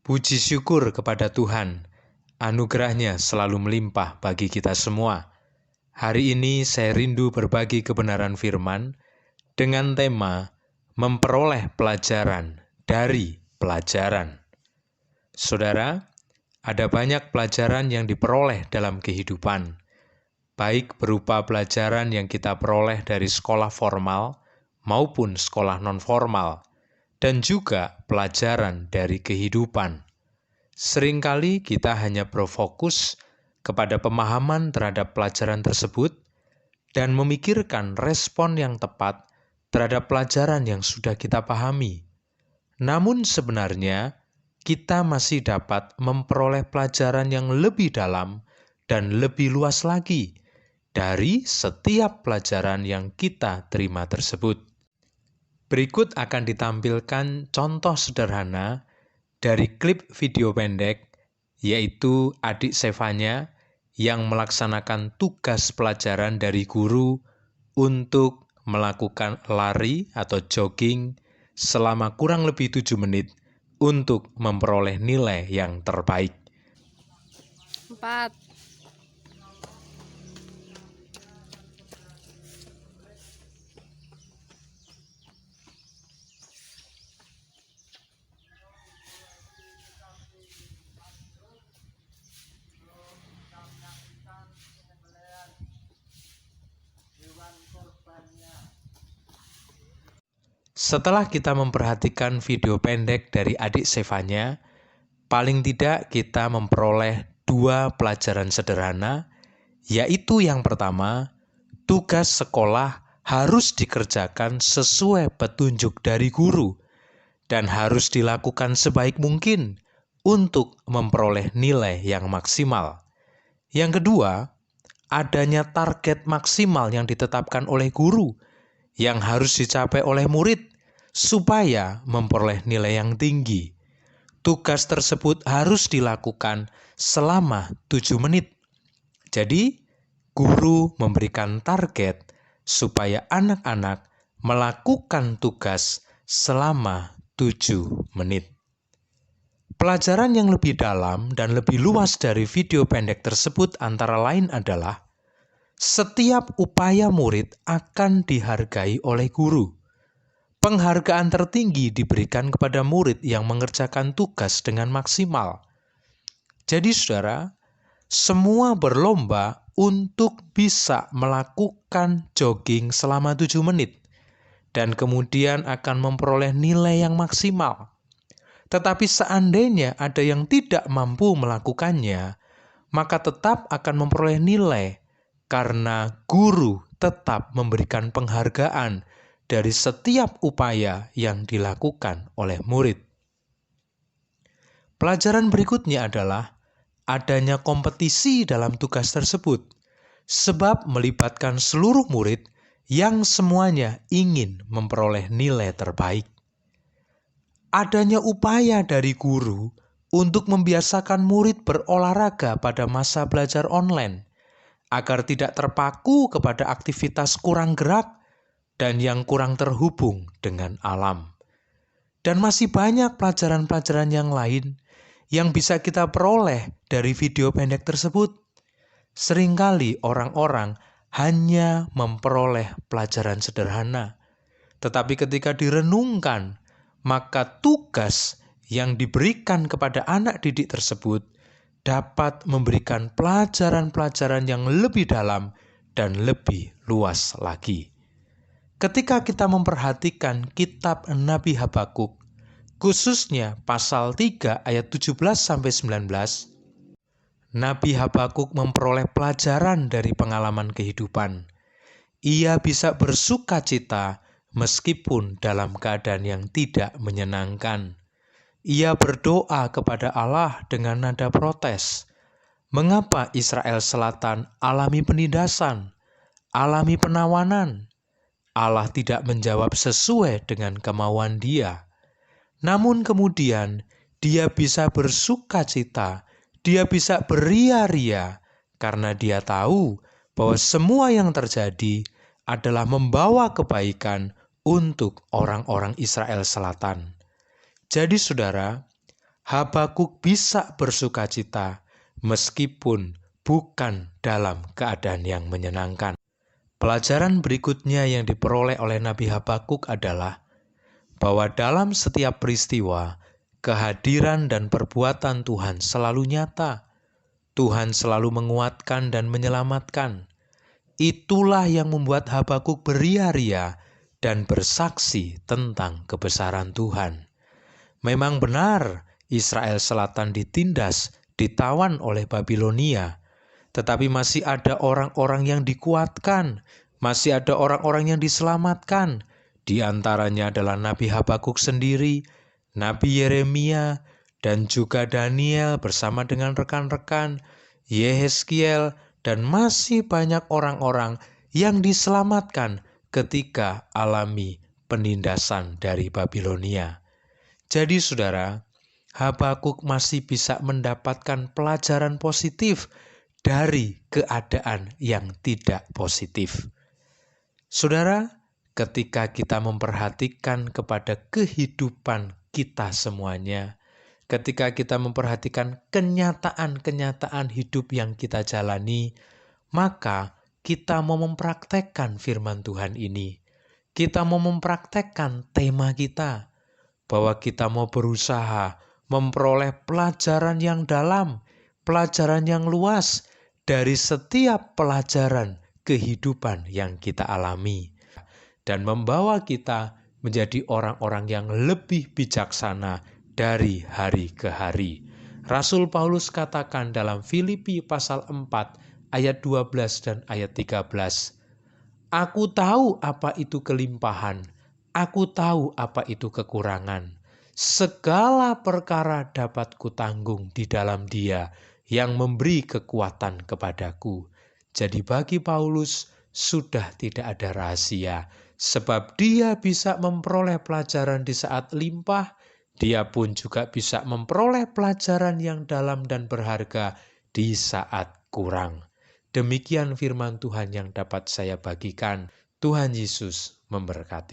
Puji syukur kepada Tuhan, anugerah-Nya selalu melimpah bagi kita semua. Hari ini saya rindu berbagi kebenaran firman dengan tema memperoleh pelajaran dari pelajaran. Saudara, ada banyak pelajaran yang diperoleh dalam kehidupan, baik berupa pelajaran yang kita peroleh dari sekolah formal maupun sekolah non-formal, dan juga pelajaran dari kehidupan. Seringkali kita hanya berfokus kepada pemahaman terhadap pelajaran tersebut dan memikirkan respon yang tepat terhadap pelajaran yang sudah kita pahami. Namun sebenarnya, kita masih dapat memperoleh pelajaran yang lebih dalam dan lebih luas lagi dari setiap pelajaran yang kita terima tersebut. Berikut akan ditampilkan contoh sederhana dari klip video pendek, yaitu adik Sevanya yang melaksanakan tugas pelajaran dari guru untuk melakukan lari atau jogging selama kurang lebih 7 menit untuk memperoleh nilai yang terbaik. 4. Setelah kita memperhatikan video pendek dari adik Sevanya, paling tidak kita memperoleh 2 pelajaran sederhana, yaitu yang pertama, tugas sekolah harus dikerjakan sesuai petunjuk dari guru dan harus dilakukan sebaik mungkin untuk memperoleh nilai yang maksimal. Yang kedua, adanya target maksimal yang ditetapkan oleh guru yang harus dicapai oleh murid supaya memperoleh nilai yang tinggi. Tugas tersebut harus dilakukan selama 7 menit. Jadi, guru memberikan target supaya anak-anak melakukan tugas selama 7 menit. Pelajaran yang lebih dalam dan lebih luas dari video pendek tersebut antara lain adalah setiap upaya murid akan dihargai oleh guru. Penghargaan tertinggi diberikan kepada murid yang mengerjakan tugas dengan maksimal. Jadi saudara, semua berlomba untuk bisa melakukan jogging selama 7 menit dan kemudian akan memperoleh nilai yang maksimal. Tetapi seandainya ada yang tidak mampu melakukannya, maka tetap akan memperoleh nilai karena guru tetap memberikan penghargaan dari setiap upaya yang dilakukan oleh murid. Pelajaran berikutnya adalah adanya kompetisi dalam tugas tersebut, sebab melibatkan seluruh murid yang semuanya ingin memperoleh nilai terbaik. Adanya upaya dari guru untuk membiasakan murid berolahraga pada masa belajar online, agar tidak terpaku kepada aktivitas kurang gerak dan yang kurang terhubung dengan alam. Dan masih banyak pelajaran-pelajaran yang lain yang bisa kita peroleh dari video pendek tersebut. Seringkali orang-orang hanya memperoleh pelajaran sederhana, tetapi ketika direnungkan, maka tugas yang diberikan kepada anak didik tersebut dapat memberikan pelajaran-pelajaran yang lebih dalam dan lebih luas lagi. Ketika kita memperhatikan kitab Nabi Habakuk, khususnya pasal 3 ayat 17-19, Nabi Habakuk memperoleh pelajaran dari pengalaman kehidupan. Ia bisa bersuka cita meskipun dalam keadaan yang tidak menyenangkan. Ia berdoa kepada Allah dengan nada protes. Mengapa Israel Selatan alami penindasan, alami penawanan? Allah tidak menjawab sesuai dengan kemauan Dia. Namun kemudian Dia bisa bersuka cita, Dia bisa beria-ria karena Dia tahu bahwa semua yang terjadi adalah membawa kebaikan untuk orang-orang Israel Selatan. Jadi saudara, Habakuk bisa bersukacita meskipun bukan dalam keadaan yang menyenangkan. Pelajaran berikutnya yang diperoleh oleh Nabi Habakuk adalah bahwa dalam setiap peristiwa, kehadiran dan perbuatan Tuhan selalu nyata. Tuhan selalu menguatkan dan menyelamatkan. Itulah yang membuat Habakuk beria-ria dan bersaksi tentang kebesaran Tuhan. Memang benar Israel Selatan ditindas, ditawan oleh Babilonia, tetapi masih ada orang-orang yang dikuatkan, masih ada orang-orang yang diselamatkan. Di antaranya adalah Nabi Habakuk sendiri, Nabi Yeremia, dan juga Daniel bersama dengan rekan-rekan, Yehezkiel, dan masih banyak orang-orang yang diselamatkan ketika alami penindasan dari Babilonia. Jadi saudara, Habakuk masih bisa mendapatkan pelajaran positif dari keadaan yang tidak positif. Saudara, ketika kita memperhatikan kepada kehidupan kita semuanya, ketika kita memperhatikan kenyataan-kenyataan hidup yang kita jalani, maka kita mau mempraktekkan firman Tuhan ini. Kita mau mempraktekkan tema kita, bahwa kita mau berusaha memperoleh pelajaran yang dalam, pelajaran yang luas dari setiap pelajaran kehidupan yang kita alami, dan membawa kita menjadi orang-orang yang lebih bijaksana dari hari ke hari. Rasul Paulus katakan dalam Filipi pasal 4 ayat 12 dan ayat 13, "Aku tahu apa itu kelimpahan, aku tahu apa itu kekurangan. Segala perkara dapat kutanggung di dalam Dia yang memberi kekuatan kepadaku." Jadi bagi Paulus sudah tidak ada rahasia, sebab dia bisa memperoleh pelajaran di saat limpah, dia pun juga bisa memperoleh pelajaran yang dalam dan berharga di saat kurang. Demikian firman Tuhan yang dapat saya bagikan. Tuhan Yesus memberkati.